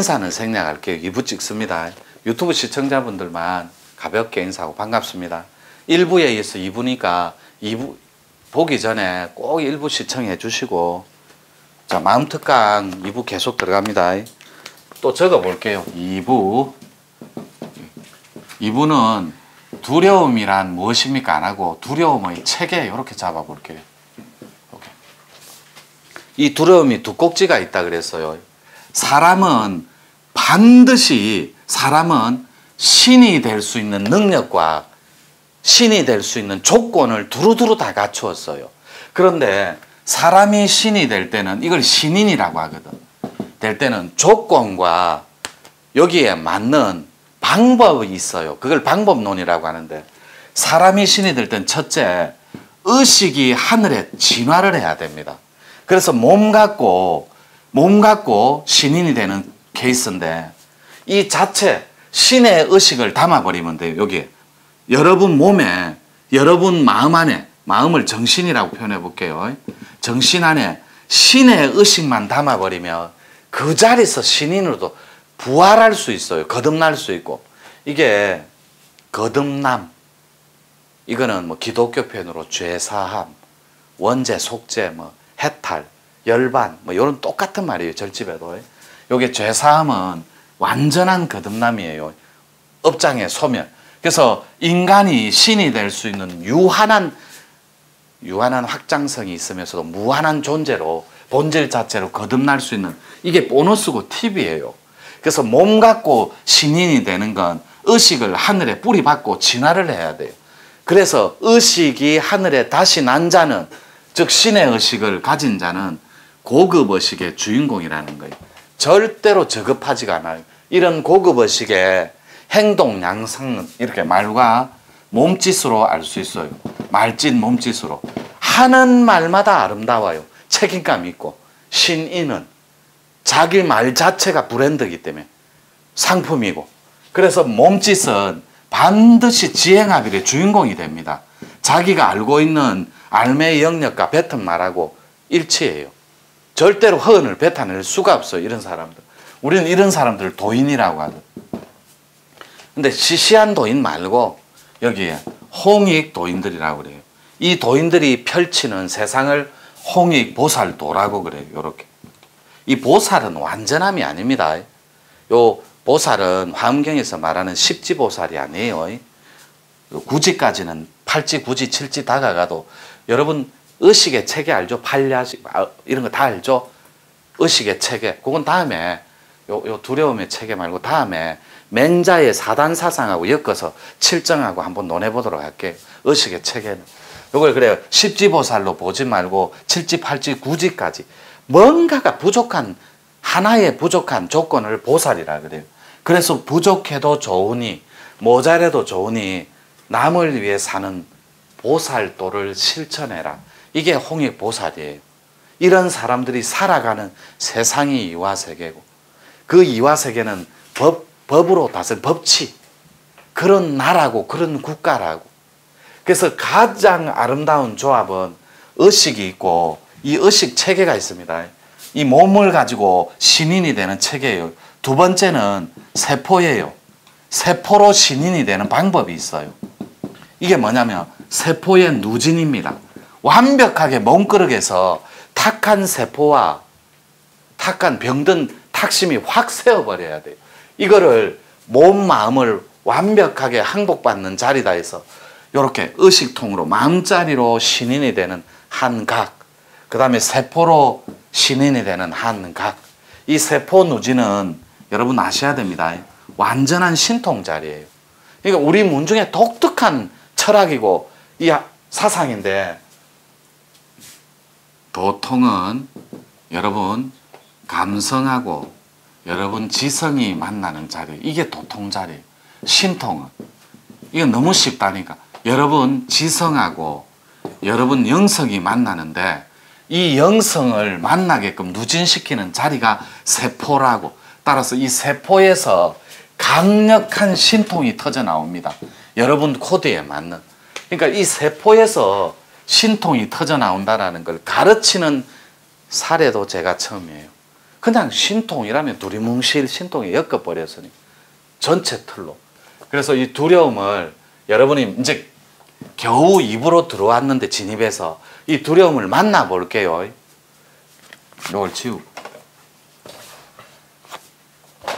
인사는 생략할게요. 2부 찍습니다. 유튜브 시청자분들만 가볍게 인사하고 반갑습니다. 1부에 이어서 2부니까 2부 보기 전에 꼭 1부 시청해 주시고, 자, 마음특강 2부 계속 들어갑니다. 또 적어 볼게요. 2부는 두려움이란 무엇입니까? 안 하고 두려움의 체계 이렇게 잡아 볼게요. 이 두려움이 두 꼭지가 있다 그랬어요. 사람은 신이 될 수 있는 능력과 신이 될 수 있는 조건을 두루두루 다 갖추었어요. 그런데 사람이 신이 될 때는 이걸 신인이라고 하거든. 될 때는 조건과 여기에 맞는 방법이 있어요. 그걸 방법론이라고 하는데, 사람이 신이 될 땐 첫째, 의식이 하늘에 진화를 해야 됩니다. 그래서 몸 갖고 신인이 되는 케이스인데, 이 자체 신의 의식을 담아버리면 돼요. 여기에 여러분 몸에, 여러분 마음 안에, 마음을 정신이라고 표현해 볼게요. 정신 안에 신의 의식만 담아버리면 그 자리에서 신인으로도 부활할 수 있어요. 거듭날 수 있고. 이게 거듭남, 이거는 뭐 기독교 표현으로 죄사함, 원죄, 속죄, 뭐 해탈, 열반, 뭐 이런 똑같은 말이에요. 절집에도. 요게 죄사함은 완전한 거듭남이에요. 업장의 소멸. 그래서 인간이 신이 될 수 있는 유한한 확장성이 있으면서도 무한한 존재로, 본질 자체로 거듭날 수 있는, 이게 보너스고 팁이에요. 그래서 몸 갖고 신인이 되는 건 의식을 하늘에 뿌리박고 진화를 해야 돼요. 그래서 의식이 하늘에 다시 난 자는, 즉 신의 의식을 가진 자는 고급 의식의 주인공이라는 거예요. 절대로 저급하지가 않아요. 이런 고급 의식의 행동 양상은 이렇게 말과 몸짓으로 알 수 있어요. 말짓 몸짓으로. 하는 말마다 아름다워요. 책임감 있고. 신인은 자기 말 자체가 브랜드이기 때문에 상품이고, 그래서 몸짓은 반드시 지행합일의 주인공이 됩니다. 자기가 알고 있는 알매의 영역과 뱉은 말하고 일치해요. 절대로 허언을 뱉어낼 수가 없어요. 이런 사람들. 우리는 이런 사람들을 도인이라고 하거든요. 근데 시시한 도인 말고 여기에 홍익 도인들이라고 그래요. 이 도인들이 펼치는 세상을 홍익 보살도라고 그래요. 요렇게. 이 보살은 완전함이 아닙니다. 요 보살은 화엄경에서 말하는 십지보살이 아니에요. 구지까지는 8지, 9지, 7지 다가가도, 여러분 의식의 체계 알죠? 팔야식 이런 거 다 알죠? 의식의 체계. 그건 다음에 요 두려움의 체계 말고 다음에 맹자의 사단 사상하고 엮어서 칠정하고 한번 논해보도록 할게요. 의식의 체계는. 요걸 그래요. 십지보살로 보지 말고 7지, 8지, 9지까지 뭔가가 부족한, 하나의 부족한 조건을 보살이라 그래요. 그래서 부족해도 좋으니, 모자라도 좋으니 남을 위해 사는 보살도를 실천해라. 이게 홍익보살이에요. 이런 사람들이 살아가는 세상이 이화세계고, 그 이화세계는 법으로 다스린 법치, 그런 나라고 그런 국가라고. 그래서 가장 아름다운 조합은 의식이 있고, 이 의식 체계가 있습니다. 이 몸을 가지고 신인이 되는 체계예요. 두 번째는 세포예요. 세포로 신인이 되는 방법이 있어요. 이게 뭐냐면 세포의 누진입니다. 완벽하게 몸그릇에서 탁한 세포와 탁한 병든 탁심이 확 세어버려야 돼요. 이거를 몸, 마음을 완벽하게 항복받는 자리다 해서 이렇게 의식통으로 마음자리로 신인이 되는 한 각, 그 다음에 세포로 신인이 되는 한 각. 이 세포 누지는 여러분 아셔야 됩니다. 완전한 신통 자리예요. 그러니까 우리 문중에 독특한 철학이고 이 사상인데, 도통은 여러분 감성하고 여러분 지성이 만나는 자리, 이게 도통 자리예요. 신통은 이건 너무 쉽다니까. 여러분 지성하고 여러분 영성이 만나는데, 이 영성을 만나게끔 누진시키는 자리가 세포라고. 따라서 이 세포에서 강력한 신통이 터져 나옵니다. 여러분 코드에 맞는. 그러니까 이 세포에서 신통이 터져 나온다는 걸 가르치는 사례도 제가 처음이에요. 그냥 신통이라면 두리뭉실 신통에 엮어버렸으니 전체 틀로. 그래서 이 두려움을 여러분이 이제 겨우 입으로 들어왔는데 진입해서 이 두려움을 만나볼게요. 이걸 지우고.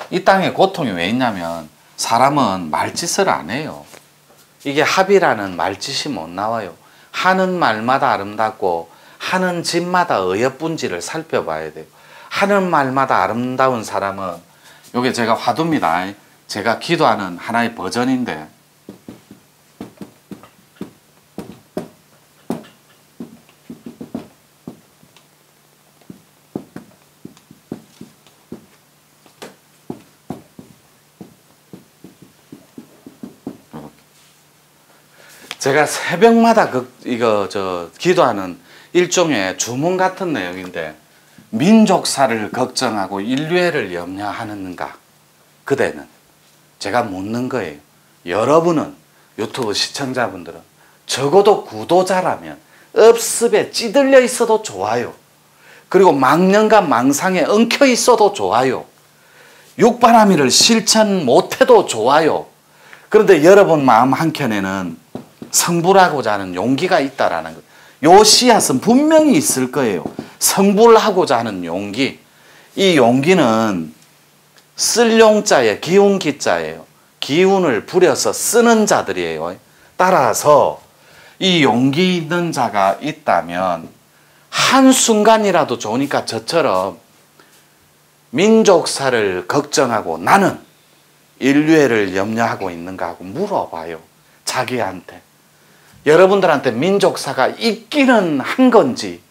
이 땅에 고통이 왜 있냐면 사람은 말짓을 안 해요. 이게 합이라는 말짓이 못 나와요. 하는 말마다 아름답고 하는 짓마다 어여쁜지를 살펴봐야 돼요. 하는 말마다 아름다운 사람은, 요게 제가 화두입니다. 제가 기도하는 하나의 버전인데, 제가 새벽마다 기도하는 일종의 주문 같은 내용인데, 민족사를 걱정하고 인류애를 염려하는가? 그대는 제가 묻는 거예요. 여러분은, 유튜브 시청자분들은 적어도 구도자라면 업습에 찌들려 있어도 좋아요. 그리고 망령과 망상에 엉켜 있어도 좋아요. 육바라밀을 실천 못해도 좋아요. 그런데 여러분 마음 한켠에는 성불하고자 하는 용기가 있다라는 것. 요 씨앗은 분명히 있을 거예요. 성불하고자 하는 용기. 이 용기는 쓸 용자에 기운기자예요. 기운을 부려서 쓰는 자들이에요. 따라서 이 용기 있는 자가 있다면 한순간이라도 좋으니까 저처럼 민족사를 걱정하고 나는 인류애를 염려하고 있는가 하고 물어봐요. 자기한테. 여러분들한테 민족사가 있기는 한 건지,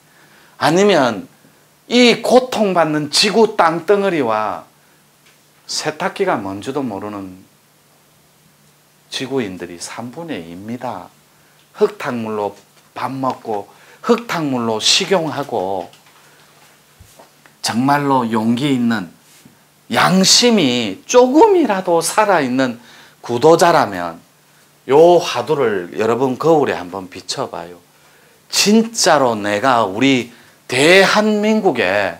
아니면 이 고통받는 지구 땅덩어리와 세탁기가 뭔지도 모르는 지구인들이 3분의 2입니다. 흙탕물로 밥 먹고 흙탕물로 식용하고, 정말로 용기 있는, 양심이 조금이라도 살아있는 구도자라면 요 화두를 여러분 거울에 한번 비춰봐요. 진짜로 내가 우리 대한민국의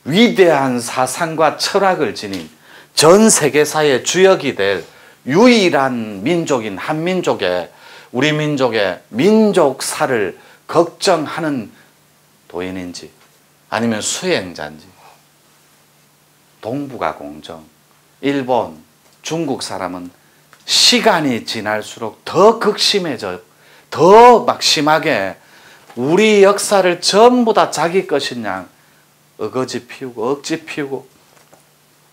위대한 사상과 철학을 지닌 전 세계사의 주역이 될 유일한 민족인 한민족의, 우리 민족의 민족사를 걱정하는 도인인지, 아니면 수행자인지. 동북아 공정, 일본, 중국 사람은 시간이 지날수록 더 극심해져, 더 막 심하게 우리 역사를 전부 다 자기 것인 양 어거지 피우고 억지 피우고,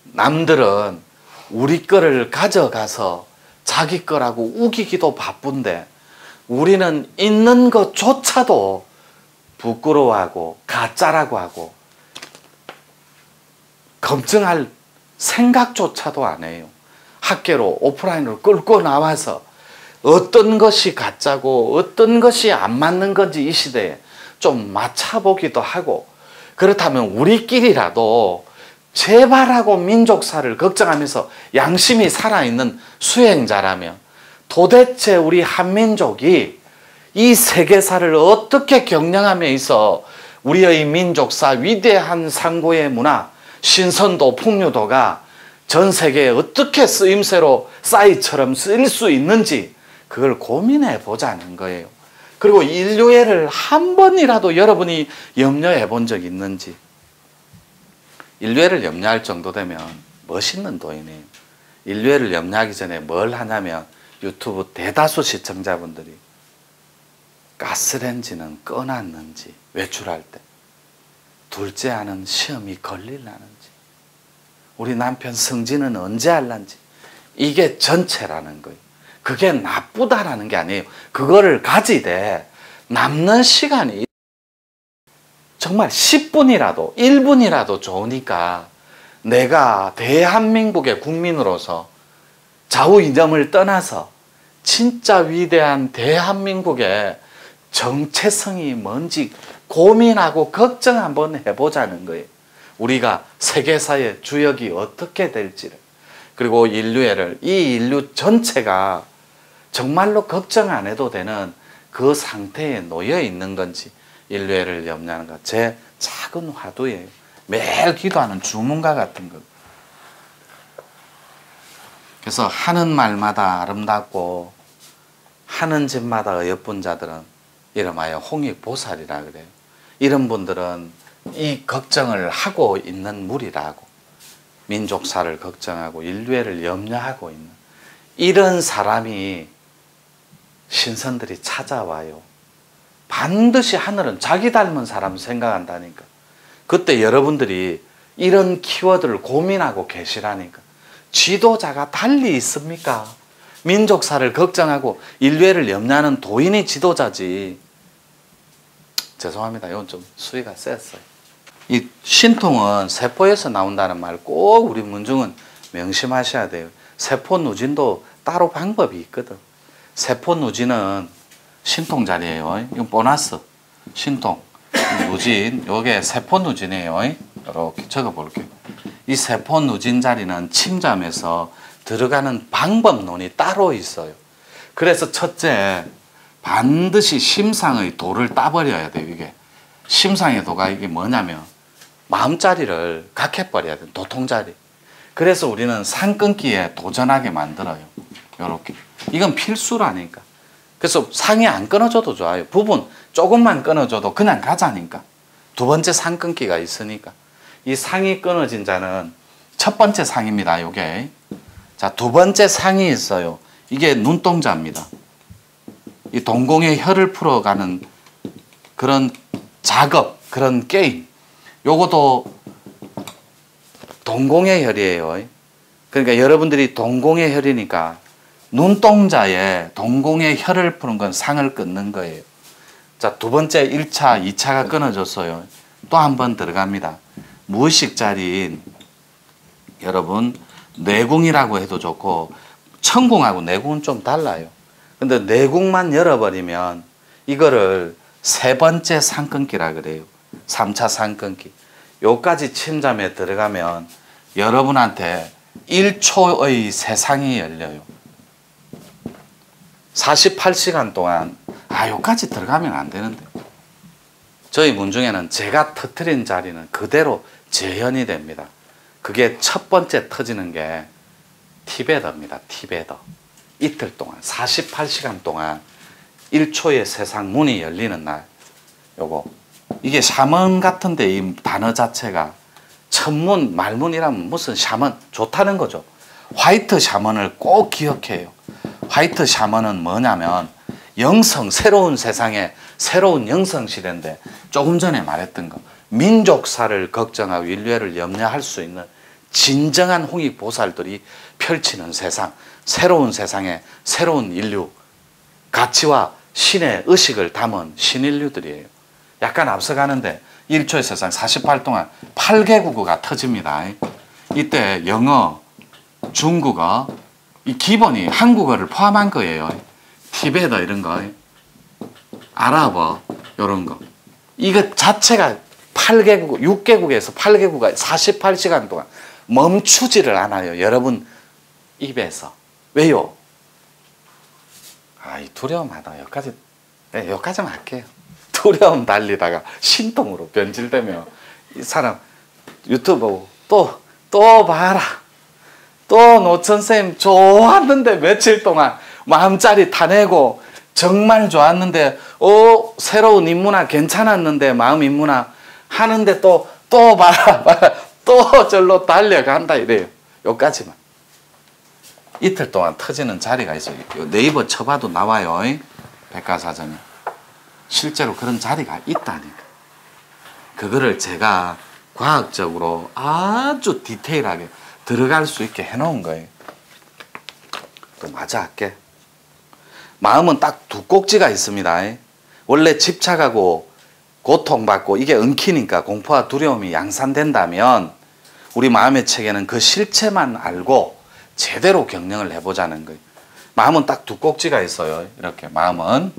남들은 우리 거를 가져가서 자기 거라고 우기기도 바쁜데 우리는 있는 것조차도 부끄러워하고 가짜라고 하고 검증할 생각조차도 안 해요. 학계로 오프라인으로 끌고 나와서 어떤 것이 가짜고 어떤 것이 안 맞는 건지 이 시대에 좀 맞춰보기도 하고, 그렇다면 우리끼리라도 제발하고 민족사를 걱정하면서 양심이 살아있는 수행자라면 도대체 우리 한민족이 이 세계사를 어떻게 경영함에 있어 우리의 민족사, 위대한 상고의 문화, 신선도, 풍류도가 전 세계에 어떻게 쓰임새로 싸이처럼 쓰일 수 있는지 그걸 고민해 보자는 거예요. 그리고 인류애를 한 번이라도 여러분이 염려해 본 적 있는지. 인류애를 염려할 정도 되면 멋있는 도인이에요. 인류애를 염려하기 전에 뭘 하냐면 유튜브 대다수 시청자분들이 가스레인지는 꺼놨는지, 외출할 때 둘째 아는 시험이 걸릴라는지, 우리 남편 승진은 언제 할란지, 이게 전체라는 거예요. 그게 나쁘다라는 게 아니에요. 그거를 가지되 남는 시간이 정말 10분이라도 1분이라도 좋으니까 내가 대한민국의 국민으로서 좌우 이념을 떠나서 진짜 위대한 대한민국의 정체성이 뭔지 고민하고 걱정 한번 해보자는 거예요. 우리가 세계사의 주역이 어떻게 될지를, 그리고 인류애를, 이 인류 전체가 정말로 걱정 안 해도 되는 그 상태에 놓여 있는 건지 인류애를 염려하는 것, 제 작은 화두예요. 매일 기도하는 주문가 같은 것. 그래서 하는 말마다 아름답고 하는 집마다 어여쁜 자들은 이름하여 홍익보살이라 그래요. 이런 분들은 이 걱정을 하고 있는 무리라고. 민족사를 걱정하고 인류애를 염려하고 있는 이런 사람이 신선들이 찾아와요. 반드시 하늘은 자기 닮은 사람 생각한다니까. 그때 여러분들이 이런 키워드를 고민하고 계시라니까. 지도자가 달리 있습니까? 민족사를 걱정하고 인류애를 염려하는 도인이 지도자지. 죄송합니다. 이건 좀 수위가 셌어요. 이 신통은 세포에서 나온다는 말 꼭 우리 문중은 명심하셔야 돼요. 세포 누진도 따로 방법이 있거든. 세포 누진은 신통 자리예요. 이건 보너스. 신통, 누진, 요게 세포 누진이에요. 이렇게 적어볼게요. 이 세포 누진 자리는 침잠에서 들어가는 방법론이 따로 있어요. 그래서 첫째, 반드시 심상의 도를 따버려야 돼요. 이게 심상의 도가 이게 뭐냐면 마음자리를 각해버려야 돼요. 도통자리. 그래서 우리는 산 끊기에 도전하게 만들어요. 요렇게. 이건 필수라니까. 그래서 상이 안 끊어져도 좋아요. 부분 조금만 끊어져도 그냥 가자니까. 두 번째 상 끊기가 있으니까. 이 상이 끊어진 자는 첫 번째 상입니다. 요게. 자, 두 번째 상이 있어요. 이게 눈동자입니다. 이 동공의 혈을 풀어가는 그런 작업, 그런 게임. 요것도 동공의 혈이에요. 그러니까 여러분들이 동공의 혈이니까 눈동자에 동공의 혈을 푸는 건 상을 끊는 거예요. 자, 두 번째 1차, 2차가 끊어졌어요. 또 한 번 들어갑니다. 무의식 자리인 여러분 뇌궁이라고 해도 좋고 천궁하고 뇌궁은 좀 달라요. 근데 뇌궁만 열어버리면 이거를 세 번째 상끊기라 그래요. 3차 상끊기. 요까지 침잠에 들어가면 여러분한테 1초의 세상이 열려요. 48시간 동안 요까지 들어가면 안 되는데. 저희 문중에는 제가 터뜨린 자리는 그대로 재현이 됩니다. 그게 첫 번째 터지는 게 티베더입니다. 티베더. 이틀 동안 48시간 동안 1초의 세상 문이 열리는 날. 요거 이게 샤먼 같은데 이 단어 자체가 천문 말문이라면 무슨 샤먼 좋다는 거죠. 화이트 샤먼을 꼭 기억해요. 화이트 샤먼은 뭐냐면 영성, 새로운 세상에 새로운 영성 시대인데 조금 전에 말했던 거 민족사를 걱정하고 인류애를 염려할 수 있는 진정한 홍익보살들이 펼치는 세상, 새로운 세상에 새로운 인류, 가치와 신의 의식을 담은 신인류들이에요. 약간 앞서가는데 1초의 세상 48 동안 8개국어가 터집니다. 이때 영어, 중국어, 이 기본이 한국어를 포함한 거예요. 티베터 이런 거, 아랍어 이런 거. 이거 자체가 8개국, 6개국에서 8개국가 48시간 동안 멈추지를 않아요. 여러분 입에서. 왜요? 이 두려움하다. 여기까지만 할게요. 두려움 달리다가 신통으로 변질되면 이 사람 유튜브 보고 또 봐라. 또 노천쌤 좋았는데 며칠 동안 마음자리 타내고 정말 좋았는데 새로운 인문학 괜찮았는데 마음 인문학 하는데 또 봐라 또 절로 달려간다 이래요. 여기까지만. 이틀 동안 터지는 자리가 있어요. 네이버 쳐봐도 나와요. 백과사전에. 실제로 그런 자리가 있다니까. 그거를 제가 과학적으로 아주 디테일하게 들어갈 수 있게 해놓은 거예요. 또 마저 할게. 마음은 딱 두 꼭지가 있습니다. 원래 집착하고 고통받고 이게 엉키니까 공포와 두려움이 양산된다면 우리 마음의 체계는 그 실체만 알고 제대로 경영을 해보자는 거예요. 마음은 딱 두 꼭지가 있어요. 이렇게 마음은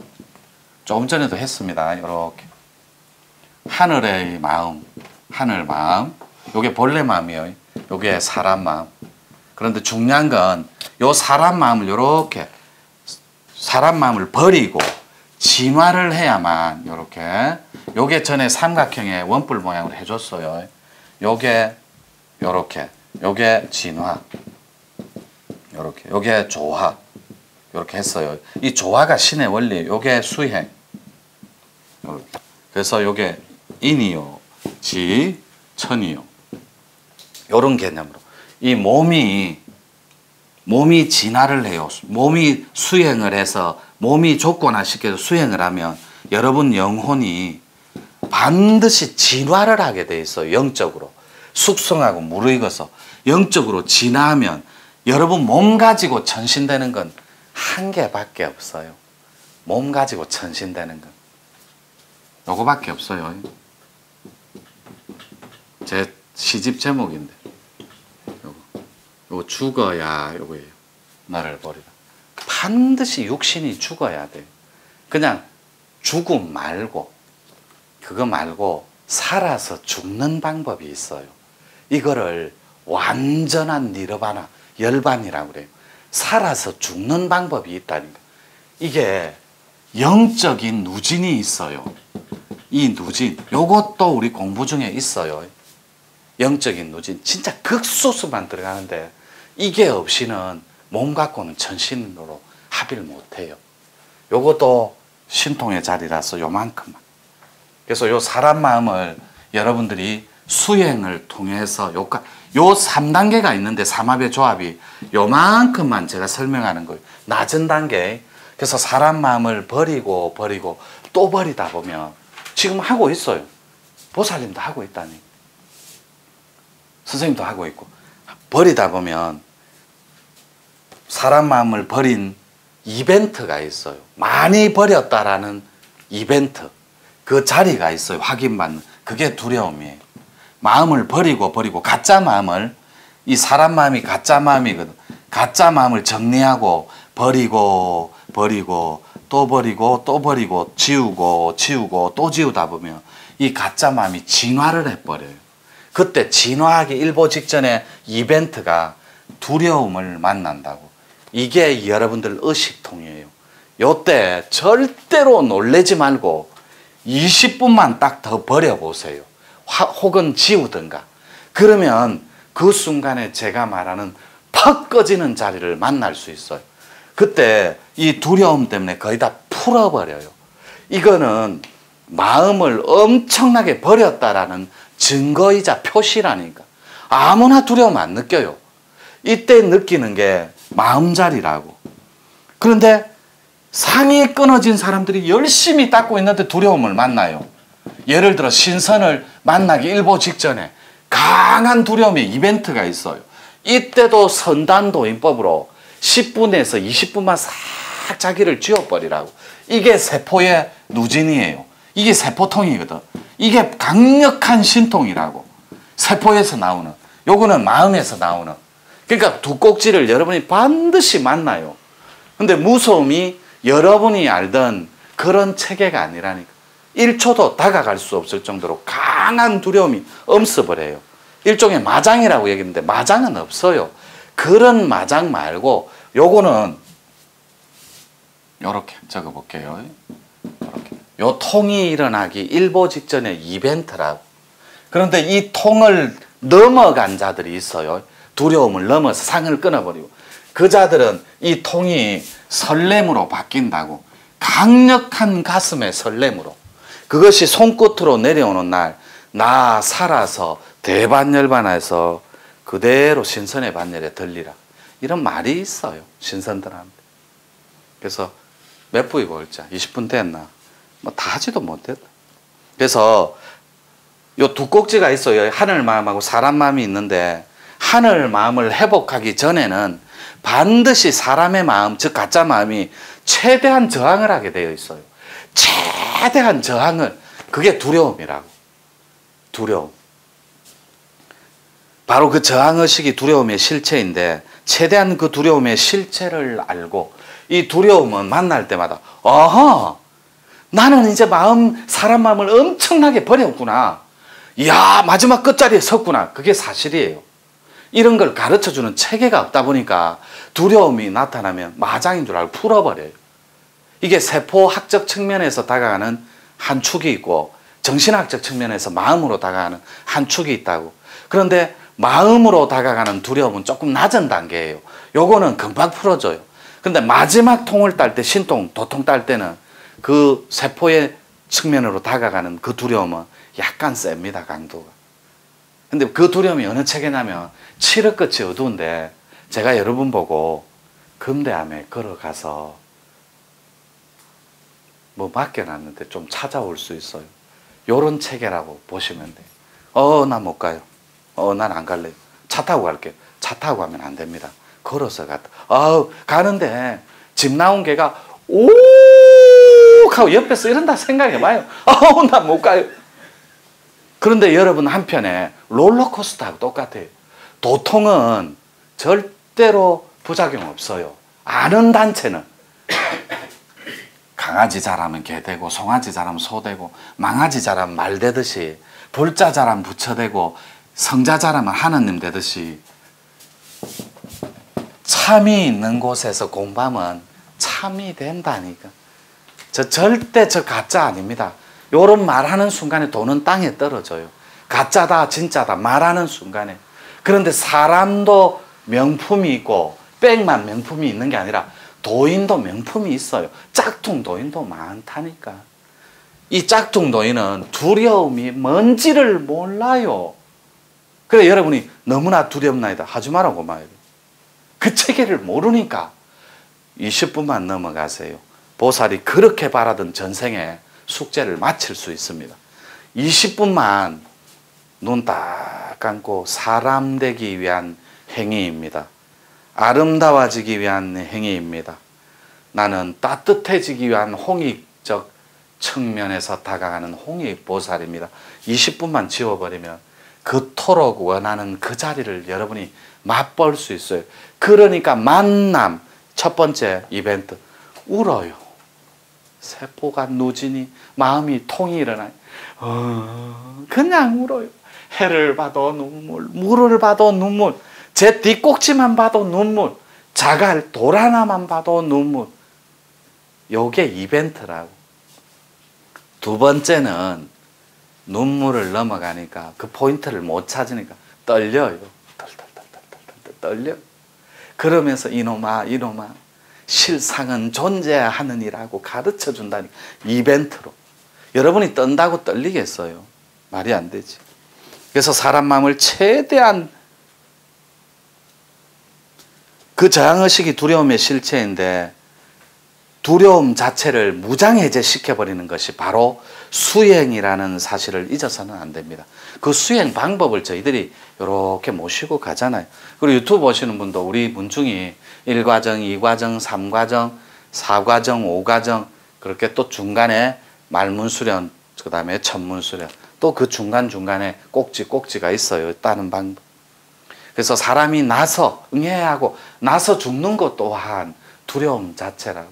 조금 전에도 했습니다. 이렇게 하늘의 마음, 하늘 마음, 요게 본래 마음이에요. 요게 사람 마음. 그런데 중요한 건 요 사람 마음을 이렇게 사람 마음을 버리고 진화를 해야만 요렇게 요게 전에 삼각형의 원뿔 모양을 해줬어요. 요게 요렇게, 요게 진화, 요렇게, 요게 조화, 요렇게 했어요. 이 조화가 신의 원리, 요게 수행. 요렇게. 그래서 요게 인이요, 지, 천이요. 요런 개념으로. 이 몸이 진화를 해요. 몸이 수행을 해서, 몸이 조건화시켜서 수행을 하면 여러분 영혼이 반드시 진화를 하게 돼 있어요. 영적으로. 숙성하고 무르익어서 영적으로 진화하면 여러분 몸 가지고 천신되는 건 한 개밖에 없어요. 몸 가지고 천신되는 건 요거밖에 없어요. 제 시집 제목인데 요거 죽어야 요거예요. 나를 버리라. 반드시 육신이 죽어야 돼요. 그냥 죽음 말고, 그거 말고 살아서 죽는 방법이 있어요. 이거를 완전한 니르바나, 열반이라고 그래요. 살아서 죽는 방법이 있다니까. 이게 영적인 누진이 있어요. 이 누진, 요것도 우리 공부 중에 있어요. 영적인 누진, 진짜 극소수만 들어가는데 이게 없이는 몸 갖고는 천신으로 합의를 못해요. 요것도 신통의 자리라서 요만큼만. 그래서 요 사람 마음을 여러분들이 수행을 통해서 요 3단계가 있는데 삼합의 조합이 요만큼만 제가 설명하는 거예요. 낮은 단계. 그래서 사람 마음을 버리고 또 버리다 보면 지금 하고 있어요. 보살님도 하고 있다니. 선생님도 하고 있고. 버리다 보면 사람 마음을 버린 이벤트가 있어요. 많이 버렸다라는 이벤트. 그 자리가 있어요. 확인받는. 그게 두려움이에요. 마음을 버리고 가짜 마음을, 이 사람 마음이 가짜 마음이거든. 가짜 마음을 정리하고 버리고 또 버리고 지우고 또 지우다 보면 이 가짜 마음이 진화를 해버려요. 그때 진화하기 일보 직전에 이벤트가 두려움을 만난다고. 이게 여러분들 의식통이에요. 요때 절대로 놀래지 말고 20분만 딱 더 버려보세요. 혹은 지우든가. 그러면 그 순간에 제가 말하는 퍽 꺼지는 자리를 만날 수 있어요. 그때 이 두려움 때문에 거의 다 풀어버려요. 이거는 마음을 엄청나게 버렸다라는 증거이자 표시라니까. 아무나 두려움 안 느껴요. 이때 느끼는 게 마음자리라고. 그런데 상이 끊어진 사람들이 열심히 닦고 있는데 두려움을 만나요. 예를 들어 신선을 만나기 일보 직전에 강한 두려움의 이벤트가 있어요. 이때도 선단도인법으로 10분에서 20분만 싹 자기를 쥐어버리라고. 이게 세포의 누진이에요. 이게 세포통이거든. 이게 강력한 신통이라고. 세포에서 나오는. 요거는 마음에서 나오는. 그러니까 두 꼭지를 여러분이 반드시 만나요. 근데 무서움이 여러분이 알던 그런 체계가 아니라니까. 1초도 다가갈 수 없을 정도로 강한 두려움이 엄습을 해요. 일종의 마장이라고 얘기했는데 마장은 없어요. 그런 마장 말고 요거는 요렇게 적어볼게요. 요렇게. 요 통이 일어나기 일보 직전의 이벤트라고. 그런데 이 통을 넘어간 자들이 있어요. 두려움을 넘어서 상을 끊어버리고. 그 자들은 이 통이 설렘으로 바뀐다고. 강력한 가슴의 설렘으로. 그것이 손끝으로 내려오는 날, 나 살아서 대반열반해서 그대로 신선의 반열에 들리라. 이런 말이 있어요. 신선들한테. 그래서 몇 부이고 글자? 20분 됐나? 뭐 다 하지도 못했다. 그래서 요 두 꼭지가 있어요. 하늘 마음하고 사람 마음이 있는데 하늘 마음을 회복하기 전에는 반드시 사람의 마음, 즉 가짜 마음이 최대한 저항을 하게 되어 있어요. 최대한 저항을. 그게 두려움이라고. 두려움. 바로 그 저항의식이 두려움의 실체인데 최대한 그 두려움의 실체를 알고 이 두려움은 만날 때마다 아하, 나는 이제 사람 마음을 엄청나게 버렸구나. 이야, 마지막 끝자리에 섰구나. 그게 사실이에요. 이런 걸 가르쳐주는 체계가 없다 보니까 두려움이 나타나면 마장인 줄 알고 풀어버려요. 이게 세포학적 측면에서 다가가는 한 축이 있고 정신학적 측면에서 마음으로 다가가는 한 축이 있다고. 그런데 마음으로 다가가는 두려움은 조금 낮은 단계예요. 요거는 금방 풀어져요. 근데 마지막 통을 딸 때, 신통, 도통 딸 때는 그 세포의 측면으로 다가가는 그 두려움은 약간 셉니다, 강도가. 근데 그 두려움이 어느 체계냐면 칠흑끝이 어두운데 제가 여러분 보고 금대암에 걸어가서 뭐 맡겨놨는데 좀 찾아올 수 있어요. 요런 체계라고 보시면 돼요. 나 못 가요. 난 안 갈래요. 차 타고 갈게요. 차 타고 가면 안 됩니다. 걸어서 갔다. 가는데 집 나온 개가 오 하고 옆에서 이런다 생각해봐요. 난 못 가요. 그런데 여러분 한편에 롤러코스터하고 똑같아요. 도통은 절대로 부작용 없어요. 아는 단체는 강아지 잘하면 개 되고, 송아지 잘하면 소 되고, 망아지 잘하면 말 되듯이, 불자 잘하면 부처 되고, 성자 잘하면 하느님 되듯이, 참이 있는 곳에서 공부하면 참이 된다니까. 절대 가짜 아닙니다. 요런 말하는 순간에 돈은 땅에 떨어져요. 가짜다 진짜다 말하는 순간에. 그런데 사람도 명품이 있고 백만 명품이 있는 게 아니라 도인도 명품이 있어요. 짝퉁 도인도 많다니까. 이 짝퉁 도인은 두려움이 뭔지를 몰라요. 그래 여러분이 너무나 두렵나이다 하지 말라고 말해요. 그 체계를 모르니까 20분만 넘어가세요. 보살이 그렇게 바라던 전생에 숙제를 마칠 수 있습니다. 20분만 눈 딱 감고 사람 되기 위한 행위입니다. 아름다워지기 위한 행위입니다. 나는 따뜻해지기 위한 홍익적 측면에서 다가가는 홍익보살입니다. 20분만 지워버리면 그토록 원하는 그 자리를 여러분이 맛볼 수 있어요. 그러니까 만남 첫 번째 이벤트 울어요. 세포가 누지니 마음이 통이 일어나요. 그냥 울어요. 해를 봐도 눈물, 물을 봐도 눈물, 제 뒷꼭지만 봐도 눈물, 자갈 돌 하나만 봐도 눈물. 요게 이벤트라고. 두 번째는 눈물을 넘어가니까 그 포인트를 못 찾으니까 떨려요. 떨려. 그러면서 이놈아 실상은 존재하느니라고 가르쳐 준다니. 이벤트로. 여러분이 떤다고 떨리겠어요? 말이 안 되지. 그래서 사람 마음을 최대한 그 저항의식이 두려움의 실체인데 두려움 자체를 무장해제시켜버리는 것이 바로 수행이라는 사실을 잊어서는 안 됩니다. 그 수행 방법을 저희들이 이렇게 모시고 가잖아요. 그리고 유튜브 보시는 분도 우리 문중이 1과정, 2과정, 3과정, 4과정, 5과정 그렇게 또 중간에 말문수련, 그 다음에 천문수련 또 그 중간중간에 꼭지가 있어요. 따는 방법. 그래서 사람이 나서 응애하고 나서 죽는 것 또한 두려움 자체라고.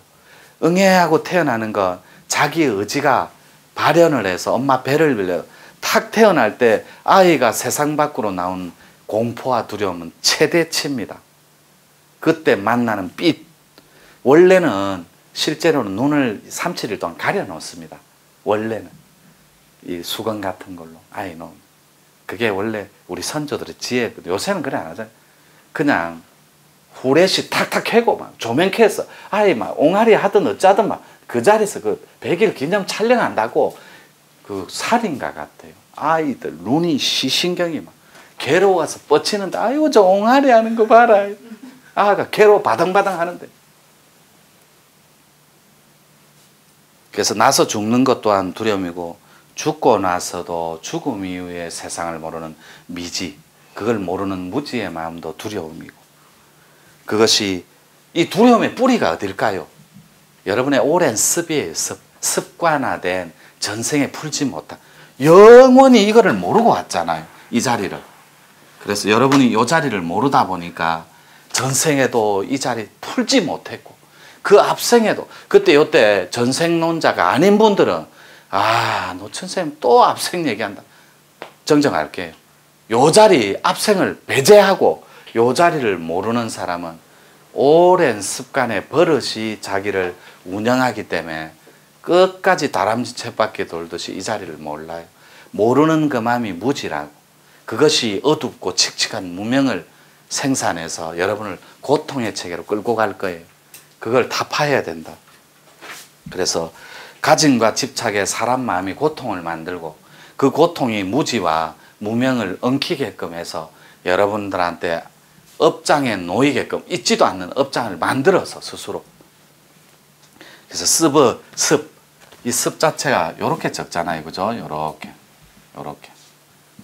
응애하고 태어나는 건 자기 의지가 발현을 해서 엄마 배를 빌려 탁 태어날 때 아이가 세상 밖으로 나온 공포와 두려움은 최대치입니다. 그때 만나는 빛. 원래는 실제로는 눈을 3, 7일 동안 가려 놓습니다. 원래는 이 수건 같은 걸로 아이 놓으면. 그게 원래 우리 선조들의 지혜거든요. 요새는 그래 안 하잖아요. 그냥 후레쉬 탁탁 켜고 막 조명 켜서 아이 막 옹알이 하든 어쩌든 막 그 자리에서 그 100일 기념 촬영한다고 그 살인가 같아요. 아이들 눈이 시신경이 막 괴로워서 뻗치는데 아이고 저 옹알이 하는 거 봐라. 아가 괴로워 바등바등 하는데. 그래서 나서 죽는 것 또한 두려움이고 죽고 나서도 죽음 이후의 세상을 모르는 미지, 그걸 모르는 무지의 마음도 두려움이고 그것이 이 두려움의 뿌리가 어딜까요? 여러분의 오랜 습이에요. 습관화된 전생에 풀지 못한 영원히 이거를 모르고 왔잖아요. 이 자리를. 그래서 여러분이 이 자리를 모르다 보니까 전생에도 이 자리 풀지 못했고 그 앞생에도 그때 요때 전생론자가 아닌 분들은 노천쌤 또 앞생 얘기한다. 정정할게요. 요 자리 앞생을 배제하고 요 자리를 모르는 사람은 오랜 습관의 버릇이 자기를 운영하기 때문에 끝까지 다람쥐 쳇바퀴 돌듯이 이 자리를 몰라요. 모르는 그 마음이 무지라고. 그것이 어둡고 칙칙한 무명을 생산해서 여러분을 고통의 체계로 끌고 갈 거예요. 그걸 타파해야 된다. 그래서 가짐과 집착에 사람 마음이 고통을 만들고 그 고통이 무지와 무명을 엉키게끔 해서 여러분들한테 업장에 놓이게끔 있지도 않는 업장을 만들어서 스스로. 그래서 이 습 자체가 요렇게 적잖아요. 그죠? 요렇게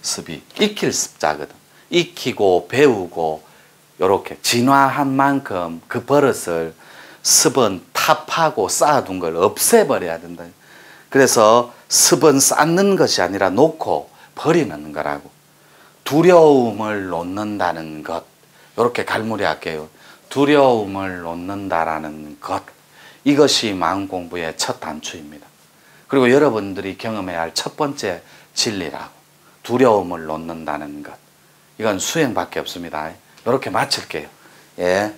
습이 익힐 습자거든. 익히고 배우고 요렇게 진화한 만큼 그 버릇을 습은 탑하고 쌓아둔 걸 없애버려야 된다. 그래서 습은 쌓는 것이 아니라 놓고 버리는 거라고. 두려움을 놓는다는 것, 이렇게 갈무리할게요. 두려움을 놓는다라는 것, 이것이 마음 공부의 첫 단추입니다. 그리고 여러분들이 경험해야 할 첫 번째 진리라고. 두려움을 놓는다는 것, 이건 수행밖에 없습니다. 이렇게 마칠게요. 예.